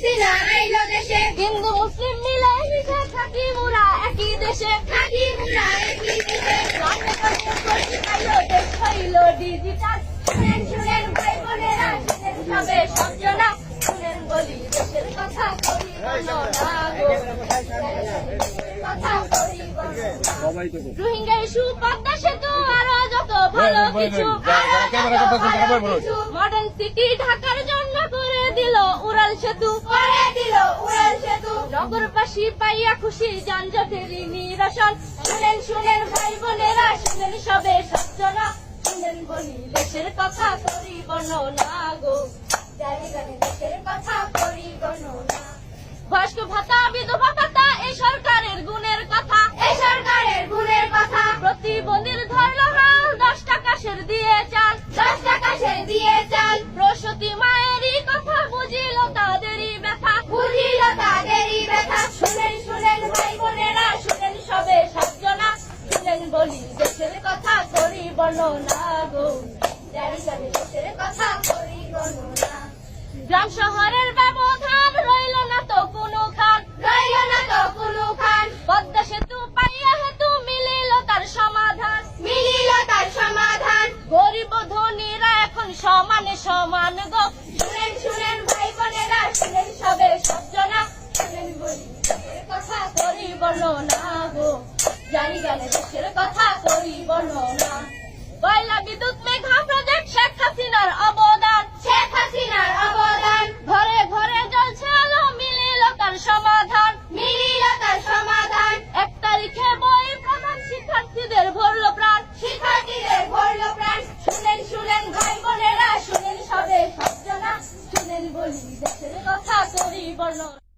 হাসিনা আইলো দেশে, হিন্দু মুসলিম মিলে মিশে থাকি মোরা একই দেশে, থাকি মোরা একই দেশে। দেশ হইল ডিজিটাল। শুনেন শুনেন ভাই বোনেরা, শুনেন সবে সবজনা শুনেন বলি দেশের কথা করি বলো না গো। কথা করি বলো। রোহিঙ্গা ইস্যু, পদ্মা সেতু, আরো যত ভালো কিছু। মডার্ন সিটি ঢাকার জন্য করে দিল উড়াল সেতু, করে দিল উড়াল সেতু। নগরবাসী পাইয়া খুশি যানজটেরই নিরসন। শুনেন শুনেন ভাই বোনেরা, শুনেন সবে সজ্জনা শুনেন বলি দেশের কথা করি বর্ণনা গো। জানি জানি দেশের কথা করি গণনা। বয়স্ক ভাতা, বিধবা ভাতা, এই সরকারের গুণের কথা। এই সরকারের গুণের কথা, প্রতিবন্ধীর ধরল হাল, 10 টাকা সের দিয়ে চাল। 10 টাকা সে দিয়ে চাল। প্রসূতি মায়েরই কথা বুঝিল তাদেরই ব্যথা। বুঝিল তাদেরই ব্যথা। শুনেন শুনেন ভাই বোনেরা, শুনেন সবে সজ্জনা শুনেন বলি দেশের কথা করি বর্ণনা গো। জানি জানি দেশের কথা করি গণনা। গ্রাম শহরের ব্যবধান রইল না তো কোনো খান। রইল না তো কোনো খান, পদ্মা সেতু পাইয়া হেতু মিলিল তার সমাধান। মিলিল তার সমাধান। গরিব ধনীরা এখন সমানে সমান গো। শুনেন শুনেন ভাই বোনেরা, শুনেন সবে সজ্জনা শুনেন বলি দেশের কথা করি বর্ণনা গো। জানি জানি দেশের কথা করি বর্ণনা। কয়লা বিদ্যুৎ মেঘা প্রজেক্ট, শেখ হাসিনার অবদান। শেখ হাসিনার অবদান। ঘরে ঘরে জ্বলছে আলো, মিলিল তার সমাধান। মিলিল তার সমাধান। 1 তারিখে বই প্রধান, শিক্ষার্থীদের ভরল প্রাণ। শিক্ষার্থীদের ভরল প্রাণ। শুনেন শুনেন ভাই বোনেরা, শুনেন সবে সজ্জনা শুনেন বলি দেশের কথা করি বর্ণনা।